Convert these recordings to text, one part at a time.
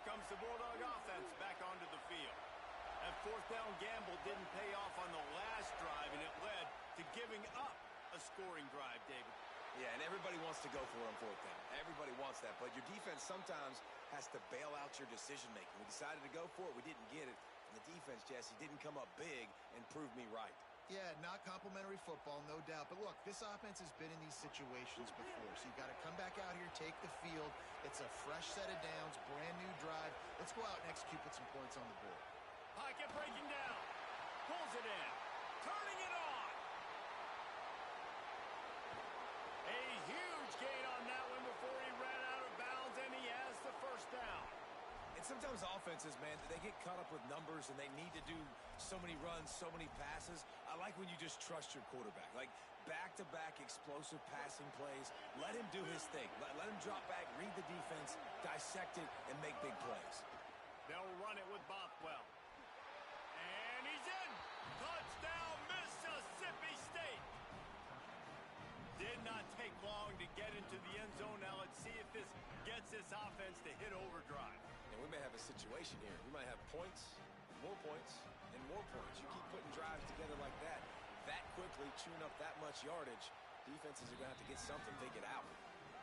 comes the Bulldog offense back onto the field. That fourth down gamble didn't pay off on the last drive, and it led to giving up a scoring drive, David. Yeah, and everybody wants to go for it on fourth down. Everybody wants that, but your defense sometimes has to bail out your decision-making. We decided to go for it. We didn't get it. And the defense, Jesse, didn't come up big and prove me right. Yeah, not complimentary football, no doubt. But look, this offense has been in these situations before, so you've got to come back out here, take the field. It's a fresh set of downs, brand new drive. Let's go out and execute, put some points on the board. Pocket breaking down. Pulls it in. Turning it on. A huge gain on that one before he ran out of bounds, and he has the first down. And sometimes offenses, man, they get caught up with numbers and they need to do so many runs, so many passes. I like when you just trust your quarterback. Like back-to-back explosive passing plays. Let him do his thing. Let him drop back, read the defense, dissect it, and make big plays. They'll run it with Bothwell. And he's in. Touchdown, Mississippi State. Did not take long to get into the end zone. Now let's see if this gets this offense to hit overdrive. And we may have a situation here. We might have points, and more points. You keep putting drives together like that quickly, chewing up that much yardage, defenses are going to have to get something, take it out.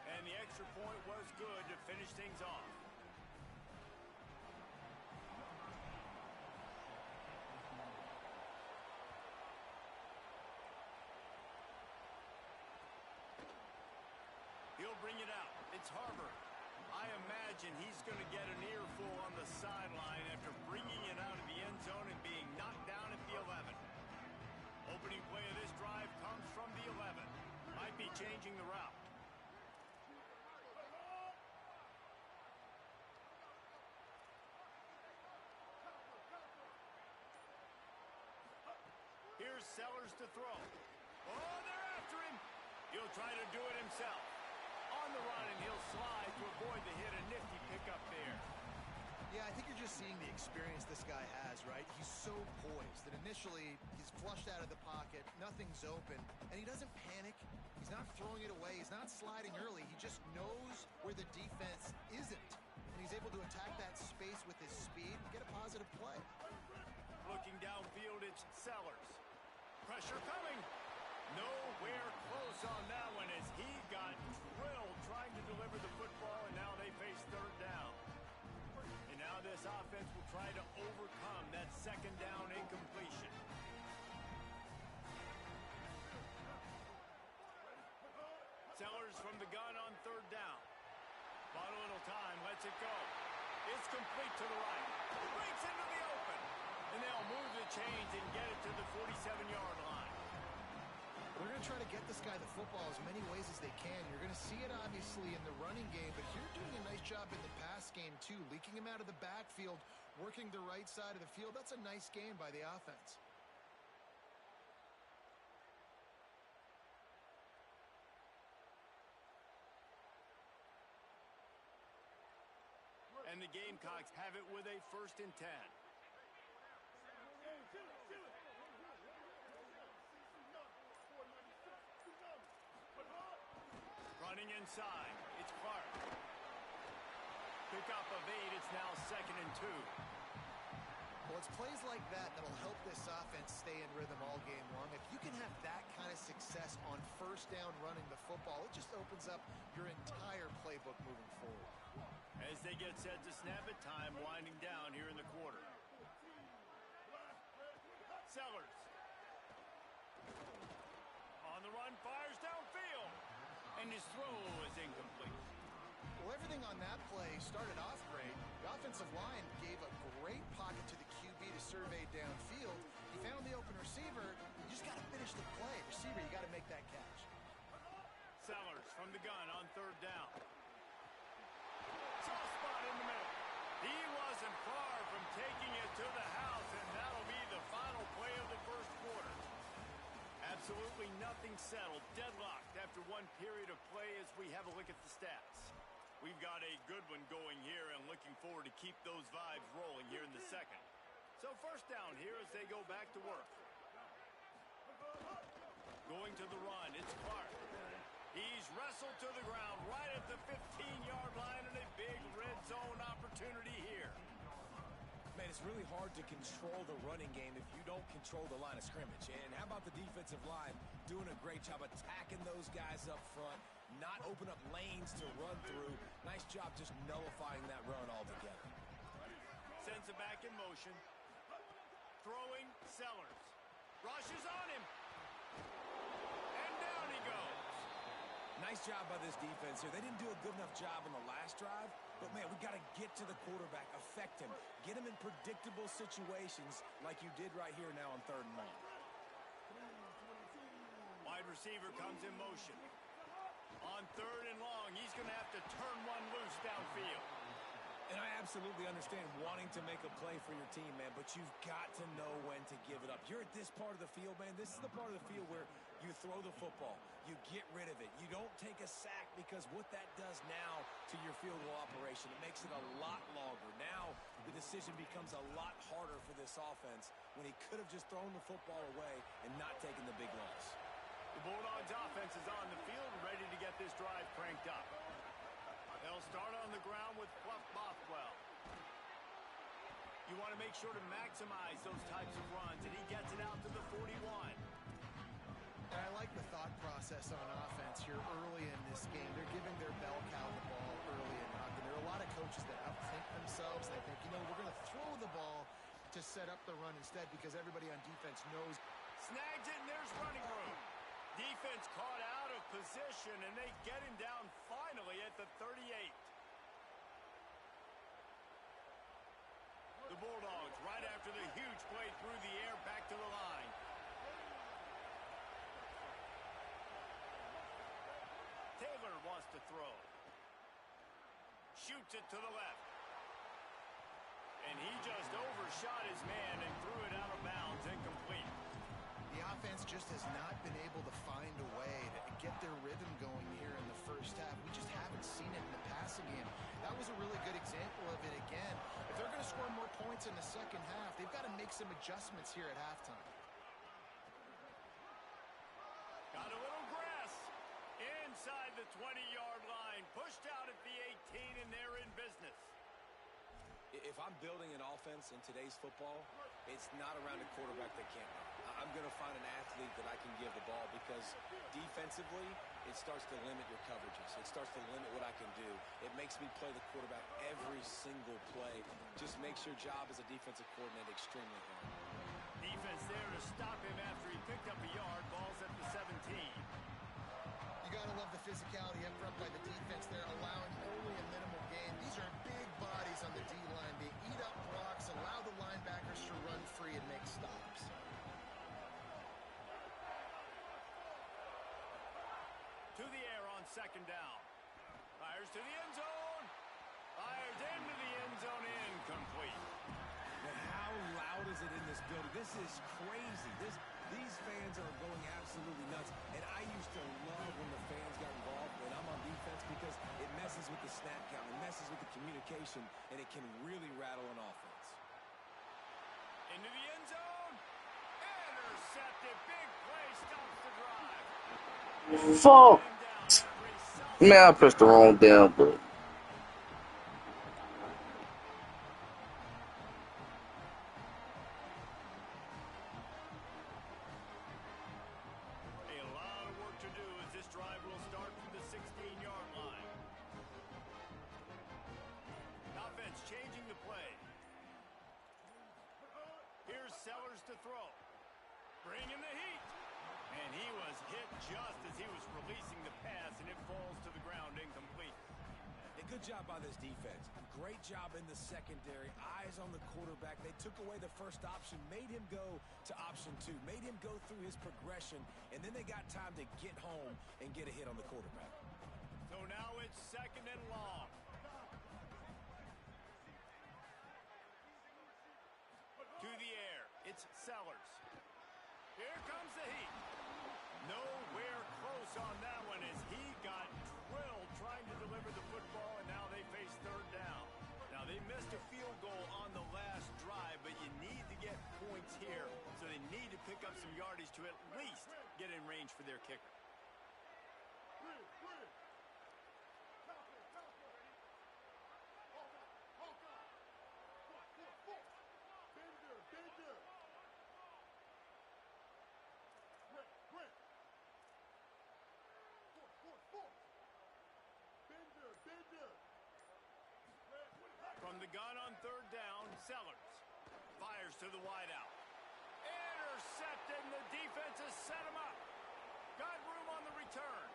And the extra point was good to finish things off. He'll bring it out. It's Harvard. I imagine he's going to get an earful on the sideline after bringing it out of the end zone and being knocked down at the 11. Opening play of this drive comes from the 11. Might be changing the route. Here's Sellers to throw. Oh, they're after him. He'll try to do it himself. On the run, and he'll slide to avoid the hit. A nifty pickup there. Yeah, I think you're just seeing the experience this guy has, right? He's so poised that initially he's flushed out of the pocket, nothing's open, and he doesn't panic. He's not throwing it away. He's not sliding early. He just knows where the defense isn't, and he's able to attack that space with his speed and get a positive play. Looking downfield, it's Sellers. Pressure coming. Nowhere close on that one as he got drilled trying to deliver the football, and now they face third down. And now this offense will try to overcome that second down incompletion. Sellers from the gun on third down. Bought a little time, lets it go. It's complete to the right. It breaks into the open. And they'll move the chains and get it to the 47-yard line. They're going to try to get this guy the football as many ways as they can. You're going to see it, obviously, in the running game, but you're doing a nice job in the pass game, too. Leaking him out of the backfield, working the right side of the field. That's a nice game by the offense. And the Gamecocks have it with a 1st and 10. Running inside, it's Clark. Pick up of 8, it's now 2nd and 2. Well, it's plays like that that'll help this offense stay in rhythm all game long. If you can have that kind of success on first down running the football, it just opens up your entire playbook moving forward. As they get set to snap it, time winding down here in the quarter. Sellers. On the run, fires downfield. And his throw is incomplete. Well, everything on that play started off great. The offensive line gave a great pocket to the QB to survey downfield. He found the open receiver. You just got to finish the play. Receiver, you got to make that catch. Sellers from the gun on third down. Soft spot in the middle. He wasn't far from taking it to the house, and that'll be the final play of the first quarter. Absolutely nothing settled, deadlocked after one period of play as we have a look at the stats. We've got a good one going here and looking forward to keep those vibes rolling here in the second. So first down here as they go back to work. Going to the run, it's Clark. He's wrestled to the ground right at the 15-yard line and a big red zone opportunity here. man, it's really hard to control the running game if you don't control the line of scrimmage. And how about the defensive line doing a great job attacking those guys up front, not open up lanes to run through. Nice job just nullifying that run altogether. Sends it back in motion. Throwing Sellers. Rushes on him. And down he goes. Nice job by this defense here. They didn't do a good enough job on the last drive, but, man, we got to get to the quarterback, affect him, get him in predictable situations like you did right here now on 3rd and long. Wide receiver comes in motion. On 3rd and long, he's going to have to turn one loose downfield. And I absolutely understand wanting to make a play for your team, man, but you've got to know when to give it up. You're at this part of the field, man. This is the part of the field where you throw the football. You get rid of it. You don't take a sack, because what that does now to your field goal operation, it makes it a lot longer. Now the decision becomes a lot harder for this offense when he could have just thrown the football away and not taken the big loss. The Bulldogs offense is on the field, ready to get this drive cranked up. They'll start on the ground with Fluff Bothwell. You want to make sure to maximize those types of runs, and he gets it out to the 41. And I like the thought process on offense here early in this game. They're giving their bell cow the ball early and often. There are a lot of coaches that outthink themselves. They think, we're going to throw the ball to set up the run instead, because everybody on defense knows. Snags it, and there's running room. Defense caught out of position, and they get him down finally at the 38. The Bulldogs right after the huge play through the air back to the line. Taylor wants to throw. Shoots it to the left. And he just overshot his man and threw it out of bounds, incomplete. The offense just has not been able to find a way to get their rhythm going here in the first half. We just haven't seen it in the passing game. That was a really good example of it again. If they're going to score more points in the second half, they've got to make some adjustments here at halftime. Got a little grass inside the 20-yard line. Pushed out at the 18, and they're in business. If I'm building an offense in today's football, it's not around a quarterback that can't run. I'm going to find an athlete that I can give the ball, because defensively, it starts to limit your coverages. It starts to limit what I can do. It makes me play the quarterback every single play. Just makes your job as a defensive coordinator extremely hard. Defense there to stop him after he picked up a yard. Ball's at the 17. You got to love the physicality up front by the defense there, allowing only a minimal gain. These are big bodies on the D-line. They eat up blocks, allow the linebackers to run free and make stops. To the air on 2nd down. Fires to the end zone. Fires into the end zone, incomplete. But how loud is it in this building? This is crazy. These fans are going absolutely nuts. And I used to love when the fans got involved when I'm on defense, because it messes with the snap count, it messes with the communication, and it can really rattle an offense. Into the end zone. Intercepted. Big play stops the drive. Fuck. Man, I pressed the wrong damn button. A lot of work to do as this drive will start from the 16-yard line. Offense changing the play. Here's Sellers to throw. Bringing the heat. And he was hit just as he was releasing the pass, and it falls to the ground incomplete. A good job by this defense. Great job in the secondary. Eyes on the quarterback. They took away the first option, made him go to option 2, made him go through his progression, and then they got time to get home and get a hit on the quarterback. So now it's 2nd and long. To the air. It's Sellers. Here comes the heat. Nowhere close on that one as he got drilled trying to deliver the football, and now they face 3rd down. Now, they missed a field goal on the last drive, but you need to get points here, so they need to pick up some yardage to at least get in range for their kicker. the gun on third down, Sellers fires to the wideout. Intercepted, and the defense has set him up. Got room on the return.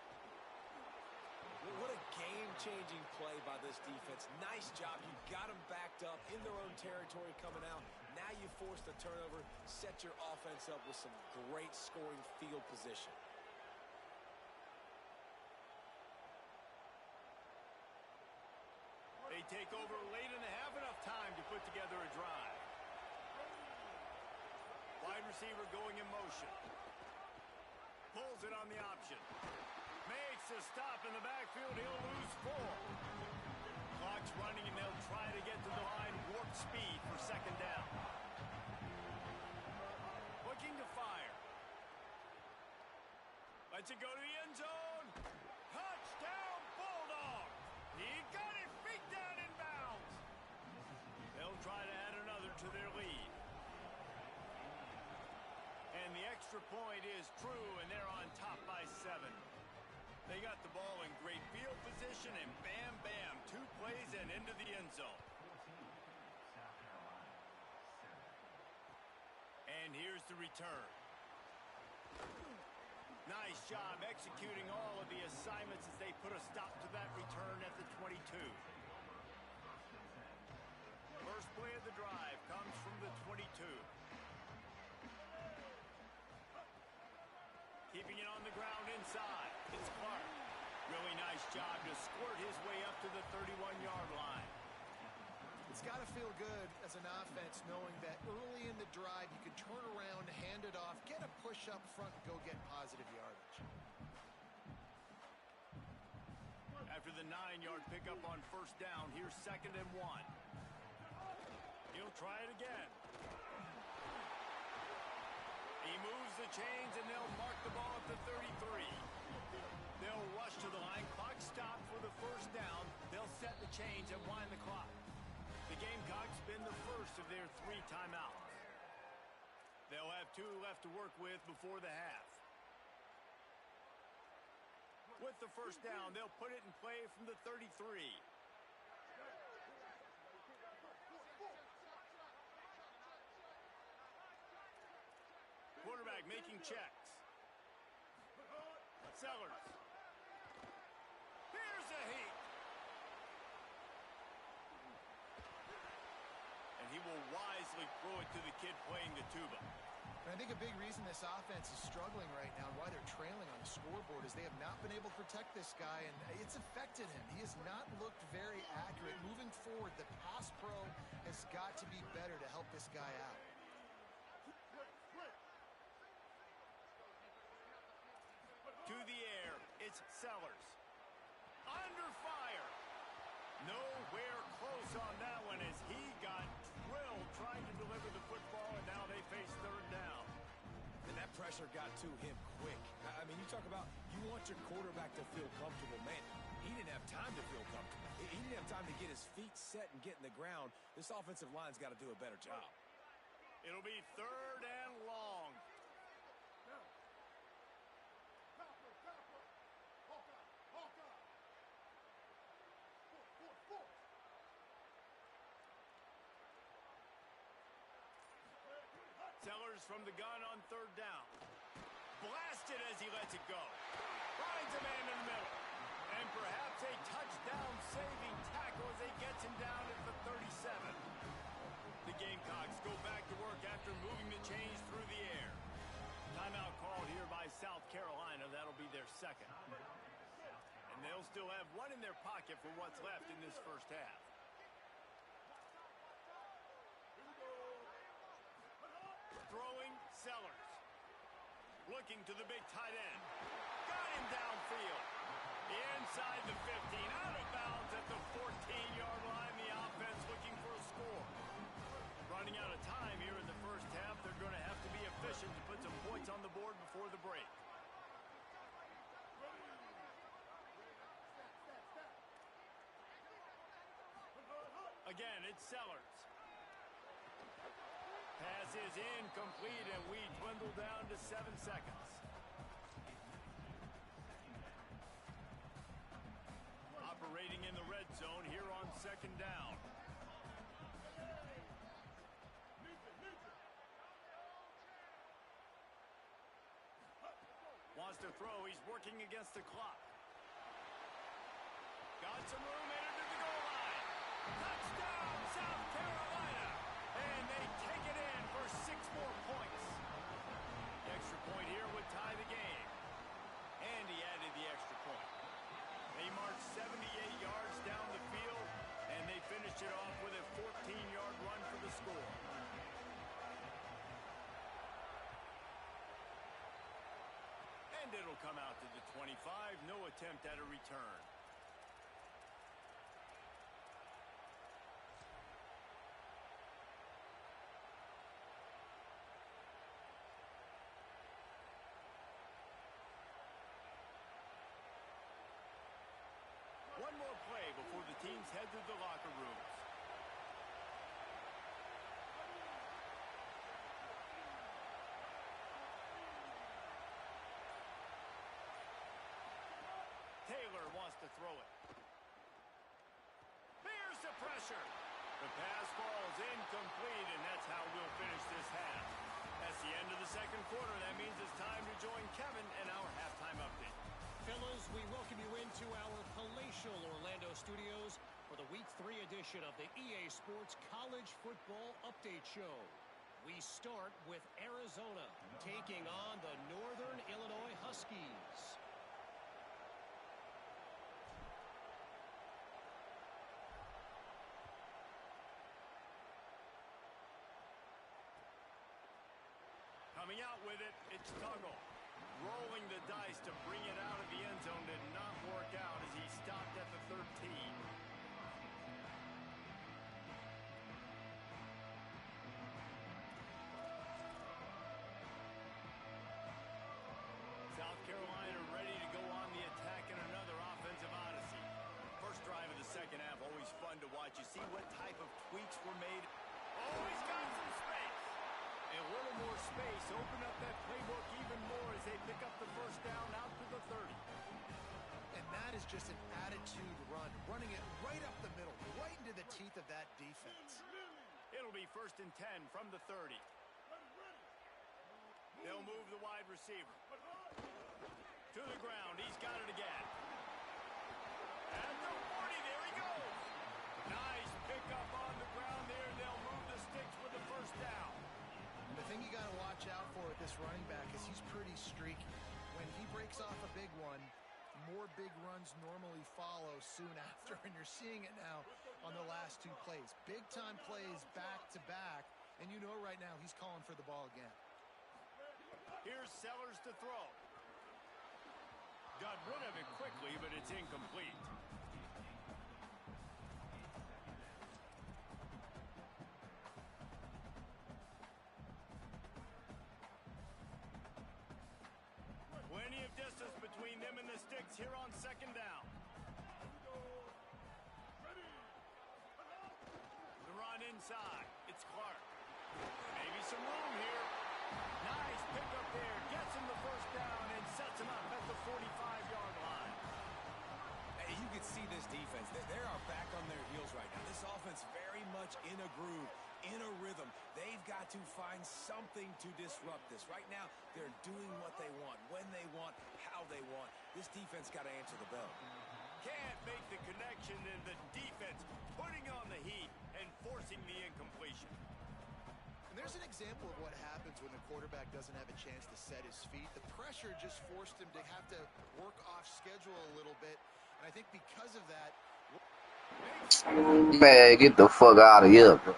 What a game-changing play by this defense. Nice job. You got them backed up in their own territory coming out. Now you forced a turnover, set your offense up with some great scoring field position. They take over late and have enough time to put together a drive. Wide receiver going in motion. Pulls it on the option. Makes a stop in the backfield. He'll lose 4. Clock's running, and they'll try to get to the line. Warp speed for second down. Looking to fire. Lets it go to the end zone. Touchdown, Bulldog. He got it. Feet down in bounds. They'll try to add another to their lead. And the extra point is true, and they're on top by 7. They got the ball in great field position, and bam, bam, 2 plays and into the end zone. And here's the return. Nice job executing all of the assignments as they put a stop to that return at the 22. First play of the drive comes from the 22. Keeping it on the ground inside. It's Clark. Really nice job to squirt his way up to the 31-yard line. It's got to feel good as an offense knowing that early in the drive you can turn around, hand it off, get a push up front, and go get positive yardage. After the 9-yard pickup on first down, here's 2nd and 1. He'll try it again. He moves the chains, and they'll mark the ball at the 33. They'll rush to the line. Clock stopped for the first down. They'll set the chains and wind the clock. The Gamecocks spin the first of their 3 timeouts. They'll have 2 left to work with before the half. With the first down, they'll put it in play from the 33. Quarterback making checks. Sellers. Here's a heat. And he will wisely throw it to the kid playing the tuba. And I think a big reason this offense is struggling right now and why they're trailing on the scoreboard is they have not been able to protect this guy, and it's affected him. He has not looked very accurate. Moving forward, the pass pro has got to be better to help this guy out. To the air, it's Sellers. Under fire. Nowhere close on that one as he got drilled trying to deliver the football, and now they face third down. And that pressure got to him quick. I mean, you talk about you want your quarterback to feel comfortable. Man, he didn't have time to feel comfortable. He didn't have time to get his feet set and get in the ground. This offensive line's got to do a better job. It'll be 3rd and long. Sellers from the gun on 3rd down. Blasted as he lets it go. Finds a man in the middle. And perhaps a touchdown-saving tackle as he gets him down at the 37. The Gamecocks go back to work after moving the chains through the air. Timeout called here by South Carolina. That'll be their 2nd. And they'll still have 1 in their pocket for what's left in this first half. Throwing, Sellers. Looking to the big tight end. Got him downfield. Inside the 15. Out of bounds at the 14-yard line. The offense looking for a score. Running out of time here in the first half. They're going to have to be efficient to put some points on the board before the break. Again, it's Sellers. Pass is incomplete, and we dwindle down to 7 seconds. Operating in the red zone here on 2nd down. wants to throw. He's working against the clock. Got some room, headed to the goal line. Touchdown, South Carolina. And they take it in for 6 more points. The extra point here would tie the game. And he added the extra point. They marched 78 yards down the field, and they finished it off with a 14-yard run for the score. And it'll come out to the 25. No attempt at a return. One more play before the teams head to the locker rooms. Taylor wants to throw it. There's the pressure. The pass falls incomplete, and that's how we'll finish this half. That's the end of the second quarter. That means it's time to join Kevin and our halftime update. Fellas, we welcome you into our palatial Orlando studios for the Week 3 edition of the EA Sports College Football Update Show. We start with Arizona taking on the Northern Illinois Huskies. Coming out with it, it's Tuggle. Rolling the dice to bring it out of the end zone did not work out as he stopped at the 13. South Carolina ready to go on the attack in another offensive odyssey. First drive of the second half, always fun to watch. You see what type of tweaks were made. Oh, he's got some space. A little more space, open up that playbook even more as they pick up the first down out to the 30. And that is just an attitude run, running it right up the middle, right into the teeth of that defense. It'll be 1st and 10 from the 30. They'll move the wide receiver. To the ground, he's got it again. At the 40, there he goes. Nice pickup on the ground there. They'll move the sticks with the first down. The thing you got to watch out for with this running back is he's pretty streaky. When he breaks off a big one, more big runs normally follow soon after, and you're seeing it now on the last 2 plays. Big-time plays back-to-back, and you know right now he's calling for the ball again. Here's Sellers to throw. Got rid of it quickly, but it's incomplete. Plenty of distance between them and the sticks here on second down. The run inside. It's Clark. Maybe some room here. Nice pickup there. Gets him the first down and sets him up at the 45-yard line. Hey, you can see this defense. They are back on their heels right now. This offense very much in a groove, in a rhythm. They've got to find something to disrupt this. Right now, they're doing what they want, when they want, how they want. This defense got to answer the bell. Can't make the connection, and the defense putting on the heat and forcing the incompletion. And there's an example of what happens when the quarterback doesn't have a chance to set his feet. The pressure just forced him to have to work off schedule a little bit. And I think because of that... Man, get the fuck out of here, bro.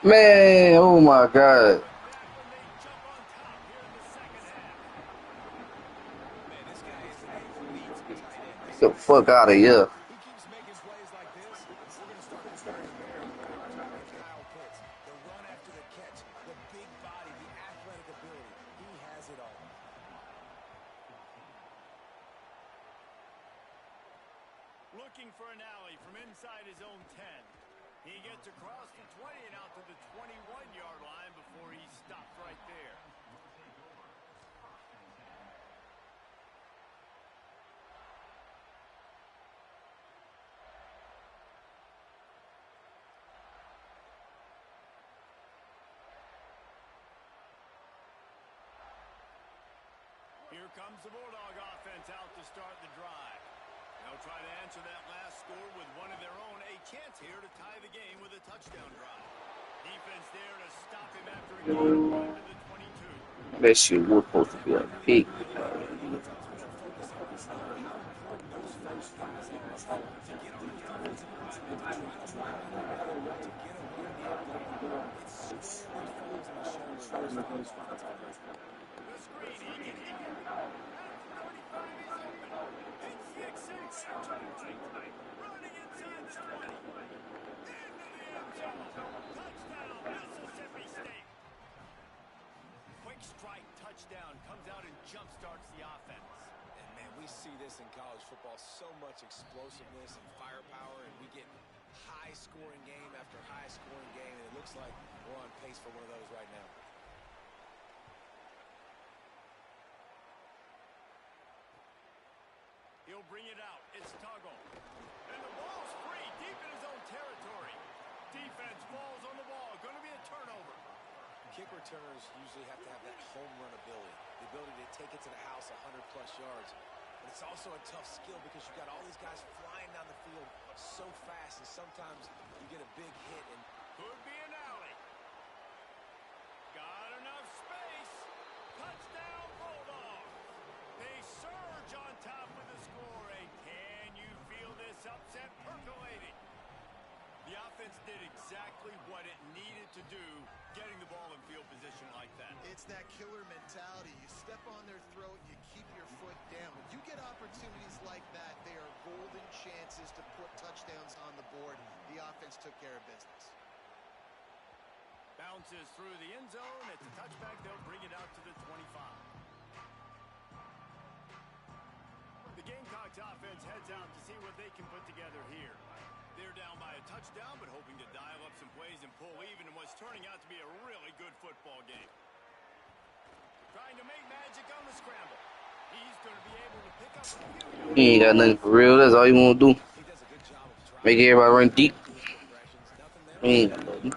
Man, oh my God. Get the fuck out of here. He keeps making plays like this. We're going to start comparing Kyle Pitts, the run after the catch, the big body, the athletic ability. He has it all. Looking for an alley from inside his own 10. He gets across the 20 and out to the 21-yard line before he stops right there. Here comes the Bulldog offense out to start the drive. They'll try to answer that last score with one of their own. A chance here to tie the game with a touchdown drive. Defense there to stop him after a gain to the 22. That shit was supposed to be a pick. Sometimes we don't focus on how important those first guys are up front to get on those defensive linemen, to try to wear them away, to get a run game going. It squarely falls on the shoulder of those five offensive players. The screen, he can hit it. At the 35, he's open. It's the accelerator to the right. Running inside the 20. Into the end zone. Touchdown, Mississippi State. Quick strike touchdown comes out and jumpstarts the offense. And, man, we see this in college football, so much explosiveness and firepower, and we get high-scoring game after high-scoring game, and it looks like we're on pace for one of those right now. He'll bring it out. It's Tuggle. And the ball's free deep in his own territory. Defense falls on the ball. Going to be a turnover. Kick returners usually have to have that home run ability, the ability to take it to the house 100-plus yards. But it's also a tough skill because you've got all these guys flying down the field so fast, and sometimes you get a big hit. And could be an alley. Got enough space. Touchdown, Bulldogs. They surge on top with the score. And can you feel this upset percolating? The offense did exactly what it needed to do, getting the ball in field position like that. It's that killer mentality. You step on their throat, you keep your foot down. When you get opportunities like that, they are golden chances to put touchdowns on the board. The offense took care of business. Bounces through the end zone. It's a touchback. They'll bring it out to the 25. The Gamecocks offense heads out to see what they can put together here. They're down by a touchdown, but hoping to dial up some plays and pull even in what's turning out to be a really good football game. Trying to make magic on the scramble. He's going to be able to pick up a few. He ain't got nothing for real. That's all you want to do. Make everybody run deep. He ain't got nothing.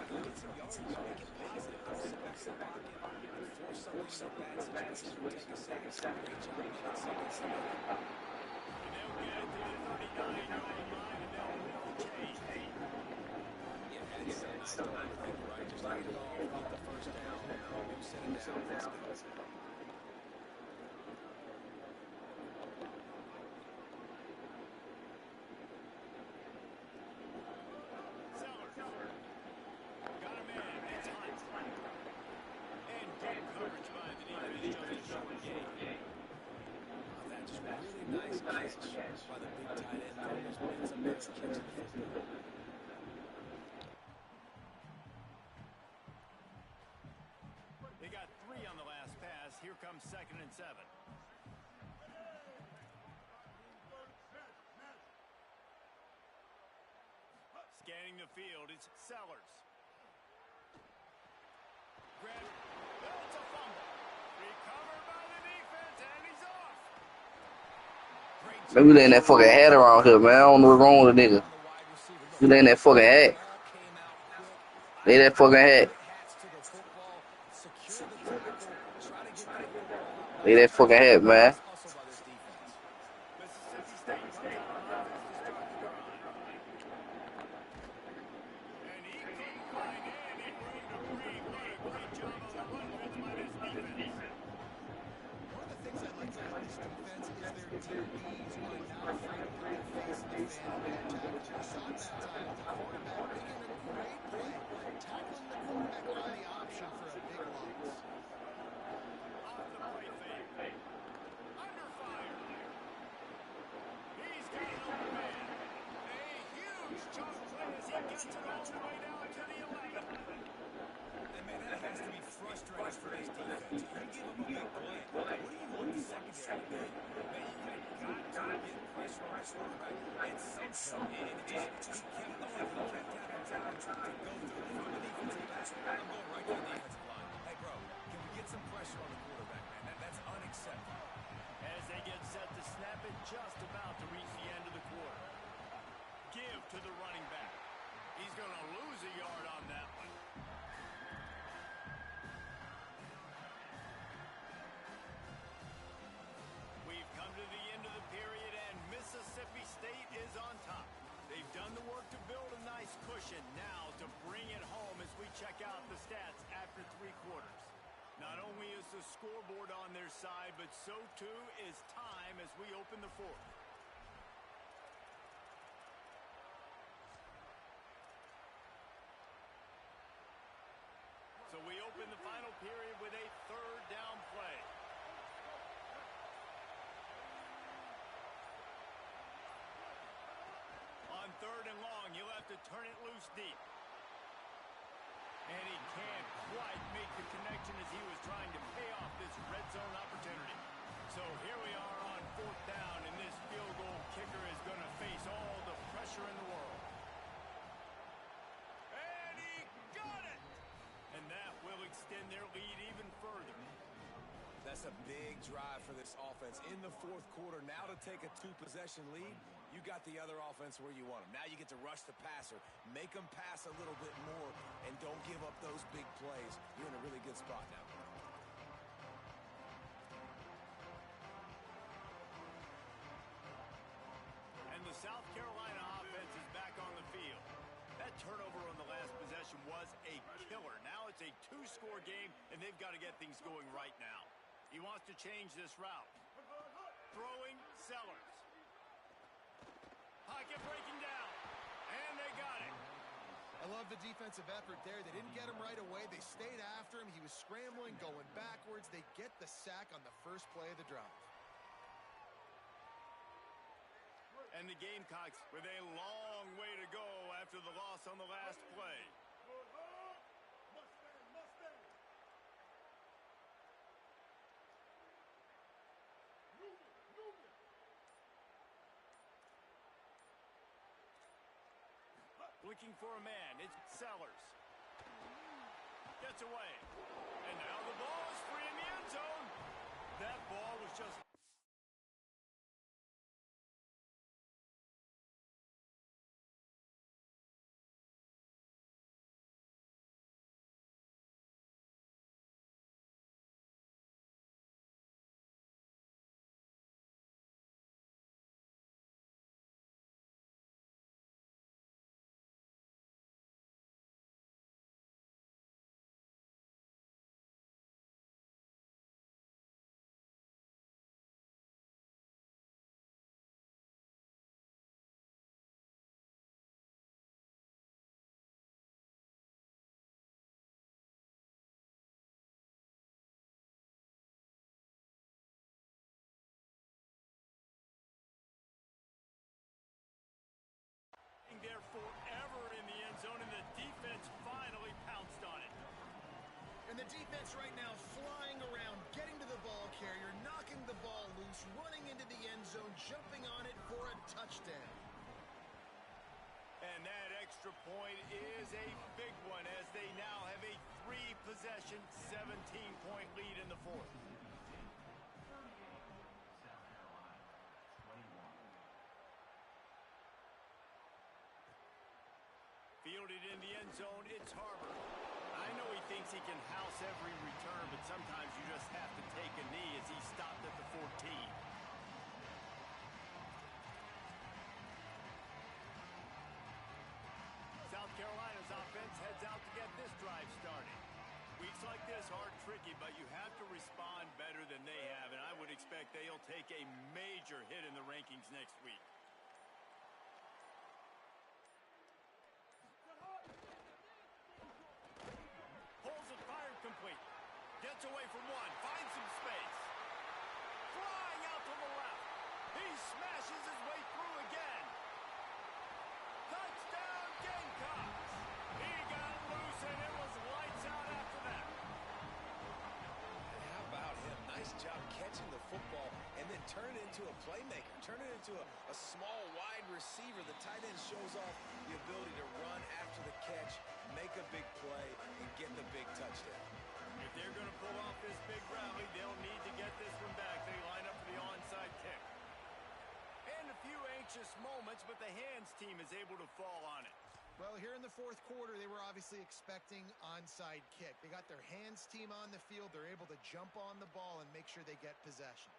They got 3 on the last pass. Here comes 2nd and 7. Scanning the field, it's Sellers. Grab. That's a fumble. Recovered by the defense, and he's off. Man, we letting that fucking hat around here, man. I don't know what's wrong with the nigga. We letting that fucking hat. Lay that fucking hat. Lay that fucking hat, man. Just about to reach the end of the quarter. Give to the running back. He's going to lose a yard on that one. State is on top. They've done the work to build a nice cushion. Now to bring it home as we check out the stats after 3 quarters. Not only is the scoreboard on their side, but so too is time as we open the 4th. So we open the final period with a 3rd down play. On 3rd and long, you'll have to turn it loose deep. And he can't quite make the connection as he was trying to pay off this red zone opportunity. So here we are on 4th down, and this field goal kicker is going to face all the pressure in the world. And he got it! And that will extend their lead even further. That's a big drive for this offense in the 4th quarter. Now to take a 2-possession lead, you got the other offense where you want them. Now you get to rush the passer, make them pass a little bit more, and don't give up those big plays. You're in a really good spot now. And the South Carolina offense is back on the field. That turnover on the last possession was a killer. Now it's a 2-score game, and they've got to get things going right now. He wants to change this route. Throwing Sellers. Pocket breaking down. And they got it. I love the defensive effort there. They didn't get him right away. They stayed after him. He was scrambling, going backwards. They get the sack on the first play of the drive. And the Gamecocks with a long way to go after the loss on the last play. Looking for a man. It's Sellers. Gets away. And now the ball is free in the end zone. That ball was just... there forever in the end zone, and the defense finally pounced on it. And the defense right now flying around, getting to the ball carrier, knocking the ball loose, running into the end zone, jumping on it for a touchdown. And that extra point is a big one as they now have a 3-possession, 17-point lead in the 4th. Fielded in the end zone, it's Harbor. I know he thinks he can house every return, but sometimes you just have to take a knee as he stopped at the 14. South Carolina's offense heads out to get this drive started. Weeks like this are tricky, but you have to respond better than they have, and I would expect they'll take a major hit in the rankings next week. Complete. Gets away from one. Finds some space. Flying out to the left. He smashes his way through again. Touchdown Gamecocks. He got loose and it was lights out after that. And how about him? Nice job catching the football and then turn it into a playmaker. Turn it into a small wide receiver. The tight end shows off the ability to run after the catch, make a big play, and get the big touchdown. If they're going to pull off this big rally, they'll need to get this one back. They line up for the onside kick. And a few anxious moments, but the hands team is able to fall on it. Well, here in the 4th quarter, they were obviously expecting onside kick. They got their hands team on the field. They're able to jump on the ball and make sure they get possession.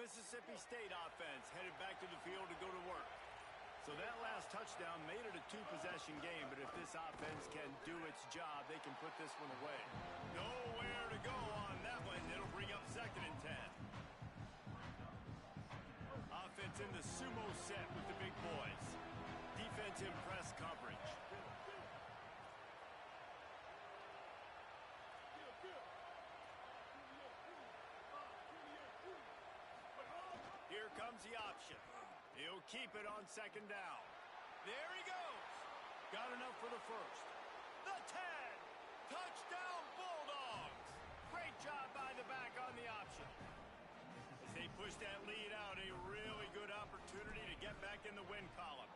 Mississippi State offense headed back to the field to go to work. So that last touchdown made it a two-possession game, but if this offense can do its job, they can put this one away. Nowhere to go on that one. It'll bring up 2nd and 10. Offense in the sumo set with the big boys. Defense in press coverage. Here comes the option. He'll keep it on 2nd down. There he goes. Got enough for the first. The 10. Touchdown Bulldogs. Great job by the back on the option. As they push that lead out, a really good opportunity to get back in the win column.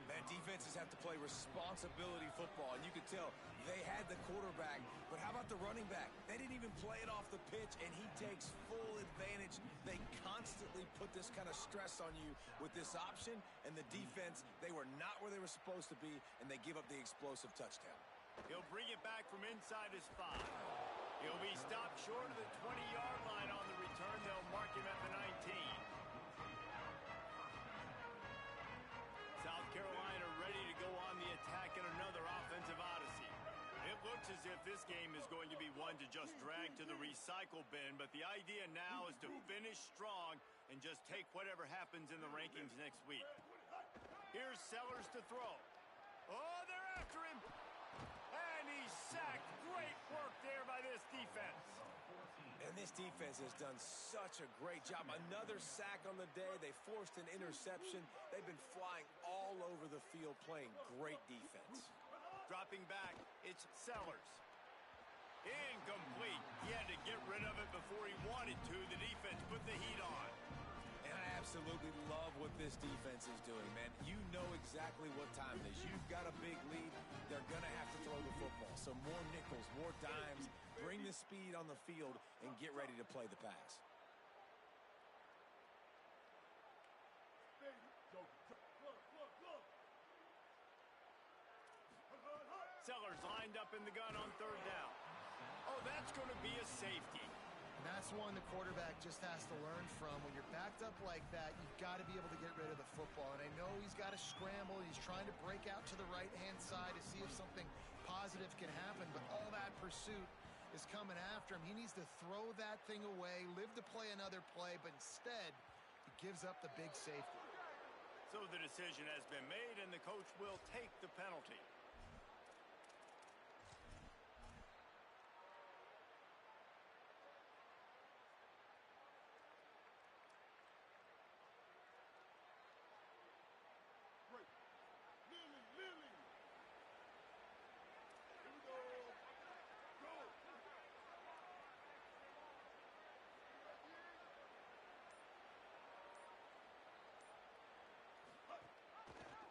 Man, defenses have to play responsibility football, and you can tell they had the quarterback, but how about the running back? They didn't even play it off the pitch, and he takes full advantage. They constantly put this kind of stress on you with this option, and the defense, they were not where they were supposed to be, and they give up the explosive touchdown. He'll bring it back from inside his 5. He'll be stopped short of the 20-yard line on the return. They'll mark him at the 19. South Carolina ready to go on the attack in another offensive odyssey. It looks as if this game is going to be one to just drag to the recycle bin, but the idea now is to finish strong and just take whatever happens in the rankings next week. Here's Sellers to throw. Oh, they're after him. And he's sacked. Great work there by this defense. And this defense has done such a great job. Another sack on the day. They forced an interception. They've been flying all over the field playing great defense. Dropping back, it's Sellers. Incomplete. He had to get rid of it before he wanted to. The defense put the heat on. And I absolutely love what this defense is doing, man. You know exactly what time it is. You've got a big lead. They're going to have to throw the football. So more nickels, more dimes. Bring the speed on the field and get ready to play the pass. Sellers lined up in the gun on 3rd down. Oh, that's going to be a safety. And that's one the quarterback just has to learn from. When you're backed up like that, you've got to be able to get rid of the football. And I know he's got to scramble. He's trying to break out to the right-hand side to see if something positive can happen. But all that pursuit is coming after him. He needs to throw that thing away, live to play another play, but instead he gives up the big safety. So the decision has been made, and the coach will take the penalty.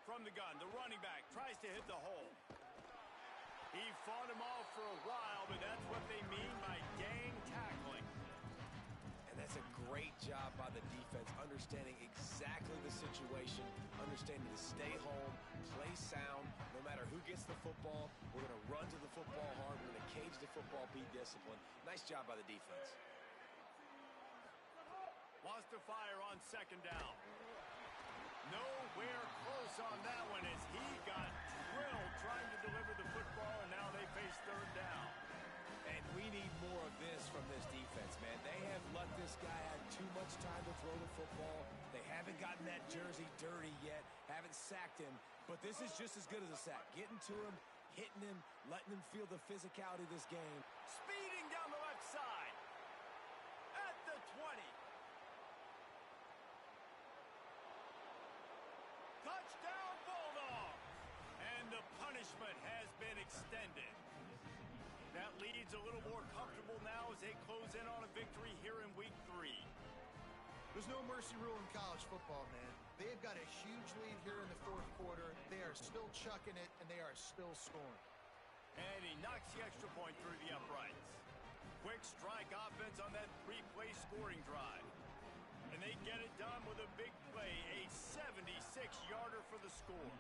From the gun, the running back tries to hit the hole. He fought him off for a while, but that's what they mean by gang tackling. And that's a great job by the defense, understanding exactly the situation, understanding to stay home, play sound. No matter who gets the football, we're going to run to the football hard. We're going to cage the football, be disciplined. Nice job by the defense. Wants to fire on 2nd down. Nowhere close on that one as he got drilled trying to deliver the football, and now they face 3rd down. And we need more of this from this defense, man. They have let this guy have too much time to throw the football. They haven't gotten that jersey dirty yet, haven't sacked him, but this is just as good as a sack. Getting to him, hitting him, letting him feel the physicality of this game. Speeding down the left side at the 20. Touchdown Bulldogs! And the punishment has been extended. That lead's a little more comfortable now as they close in on a victory here in week 3. There's no mercy rule in college football, man. They've got a huge lead here in the 4th quarter. They are still chucking it, and they are still scoring. And he knocks the extra point through the uprights. Quick strike offense on that 3-play scoring drive. And they get it done with a big play, a 76-yarder for the score.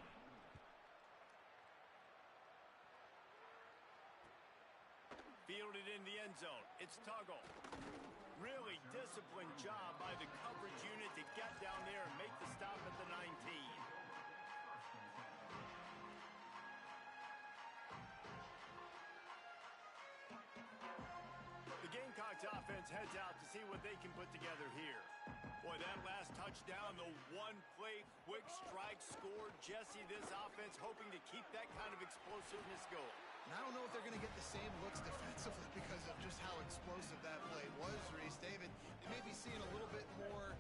Fielded in the end zone. It's Tuggle. Really disciplined job by the coverage unit to get down there and make the stop at the 19. The Gamecocks offense heads out to see what they can put together here. Boy, that last touchdown, the one-play quick strike score. Jesse, this offense hoping to keep that kind of explosiveness going. And I don't know if they're going to get the same looks defensively because of just how explosive that play was, Reese. David, they may be seeing a little bit more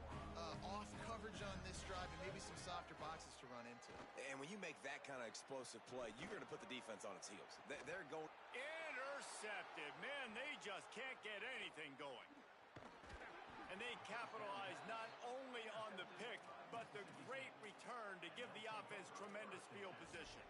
off coverage on this drive and maybe some softer boxes to run into. And when you make that kind of explosive play, you're going to put the defense on its heels. They're going... Intercepted. Man, they just can't get anything going. And they capitalize not only on the pick, but the great return to give the offense tremendous field position.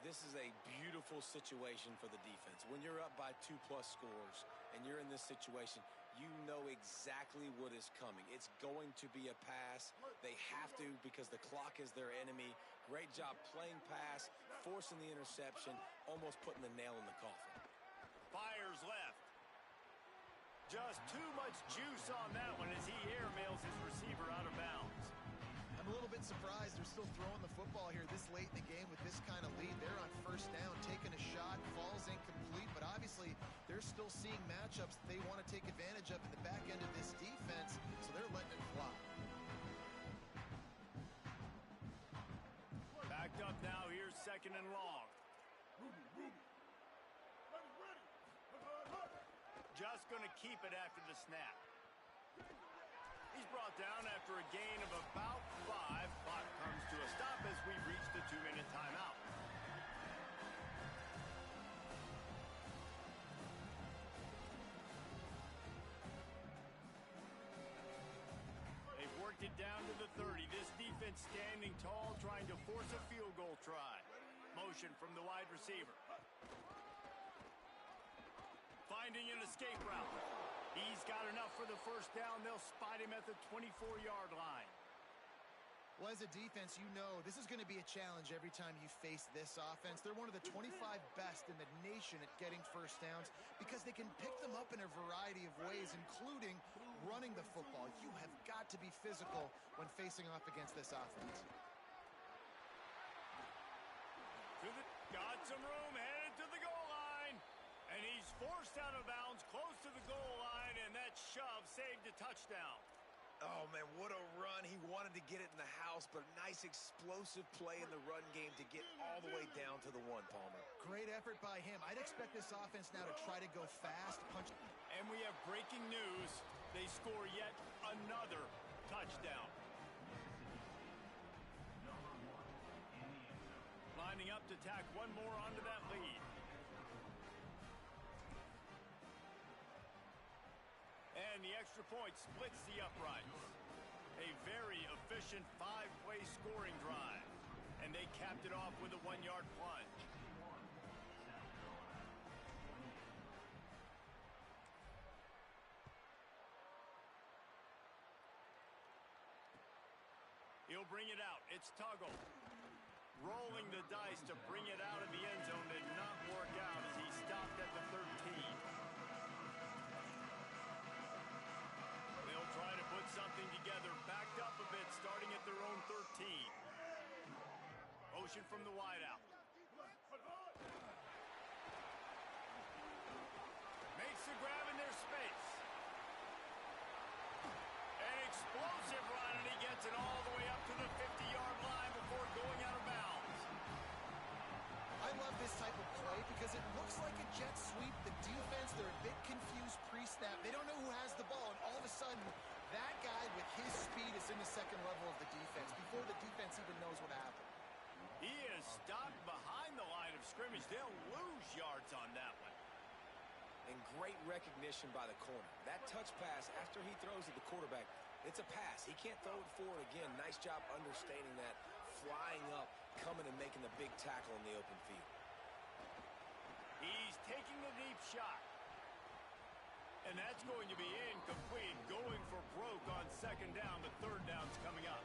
This is a beautiful situation for the defense. When you're up by 2+ scores and you're in this situation, you know exactly what is coming. It's going to be a pass. They have to because the clock is their enemy. Great job playing pass, forcing the interception, almost putting the nail in the coffin. Fires left. Just too much juice on that one as he airmails his receiver out of bounds. I'm a little bit surprised they're still throwing the football here this late in the game with this kind of lead. They're on first down, taking a shot, falls incomplete, but obviously they're still seeing matchups that they want to take advantage of in the back end of this defense, so they're letting it fly. Backed up now, here's second and long. Just going to keep it after the snap. He's brought down after a gain of about 5. Clock comes to a stop as we reach the 2-minute timeout. They've worked it down to the 30. This defense standing tall, trying to force a field goal try. Motion from the wide receiver. Finding an escape route. He's got enough for the first down. They'll spot him at the 24-yard line. Well, as a defense, you know this is going to be a challenge every time you face this offense. They're one of the 25 best in the nation at getting first downs because they can pick them up in a variety of ways, including running the football. You have got to be physical when facing off against this offense. Got some room, headed to the goal line. And he's forced out of bounds, close to the goal line, and that shove saved a touchdown. Oh, man, what a run. He wanted to get it in the house, but a nice explosive play in the run game to get all the way down to the 1, Palmer. Great effort by him. I'd expect this offense now to try to go fast, punch. And we have breaking news. They score yet another touchdown. Lining up to tack one more onto that lead. And the extra point splits the uprights. A very efficient 5-play scoring drive. And they capped it off with a 1-yard plunge. He'll bring it out. It's Tuggle. Rolling the dice to bring it out of the end zone did not work out as he stopped at the 13. They'll try to put something together, backed up a bit, starting at their own 13. Motion from the wideout. Makes the grab in their space. An explosive run, and he gets it all the way up to the 50-yard line before going out of bounds. I love this type of play because it looks like a jet sweep. The defense, they're a bit confused pre-snap. They don't know who has the ball, and all of a sudden, that guy with his speed is in the second level of the defense before the defense even knows what happened. He is stopped behind the line of scrimmage. They'll lose yards on that one. And great recognition by the corner. That touch pass after he throws at the quarterback, it's a pass. He can't throw it forward again. Nice job understanding that, flying up, coming and making the big tackle in the open field. He's taking the deep shot. And that's going to be incomplete, going for broke on second down, but third down's coming up.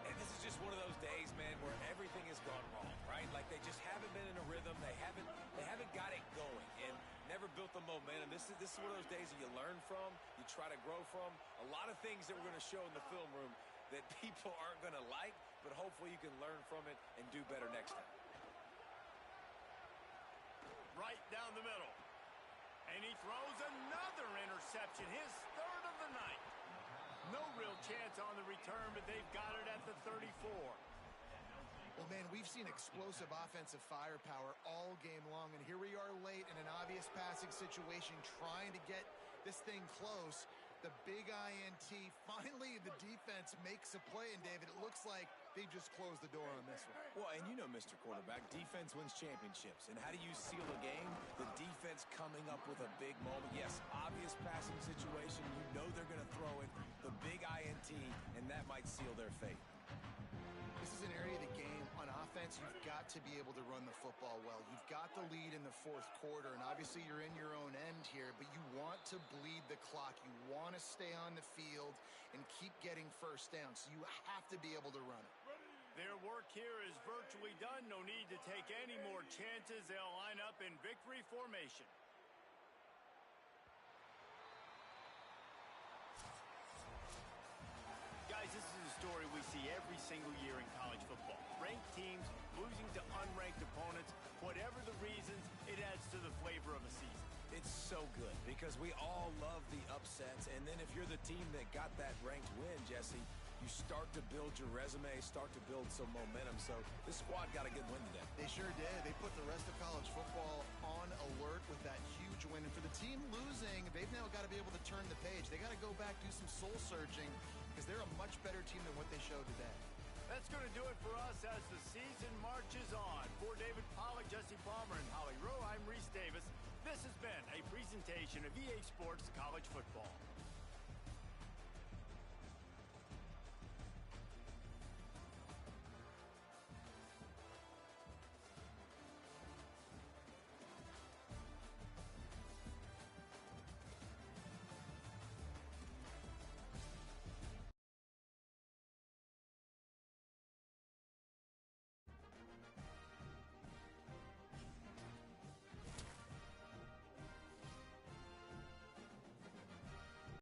And this is just one of those days, man, where everything has gone wrong, right? Like they just haven't been in a rhythm. They haven't got it going and never built the momentum. This is one of those days that you learn from, you try to grow from. A lot of things that we're going to show in the film room that people aren't going to like, but hopefully you can learn from it and do better next time. Right down the middle. And he throws another interception, his third of the night. No real chance on the return, but they've got it at the 34. Well, man, we've seen explosive offensive firepower all game long, and here we are late in an obvious passing situation trying to get this thing close. The big INT. Finally, the defense makes a play, and David, it looks like they just closed the door on this one. Well, and you know, Mr. Quarterback, defense wins championships. And how do you seal a game? The defense coming up with a big moment. Yes, obvious passing situation. You know they're going to throw it. The big INT, and that might seal their fate. This is an area of the game. On offense, you've got to be able to run the football well. You've got the lead in the fourth quarter, and obviously you're in your own end here, but you want to bleed the clock. You want to stay on the field and keep getting first down, so you have to be able to run it. Their work here is virtually done. No need to take any more chances. They'll line up in victory formation. Guys, this is a story we see every single year in college football. Ranked teams losing to unranked opponents. Whatever the reasons, it adds to the flavor of a season. It's so good because we all love the upsets. And then if you're the team that got that ranked win, Jesse, you start to build your resume, start to build some momentum. So this squad got a good win today. They sure did. They put the rest of college football on alert with that huge win. And for the team losing, they've now got to be able to turn the page. They got to go back, do some soul searching, because they're a much better team than what they showed today. That's going to do it for us as the season marches on. For David Pollack, Jesse Palmer, and Holly Rowe, I'm Reese Davis. This has been a presentation of EA Sports College Football.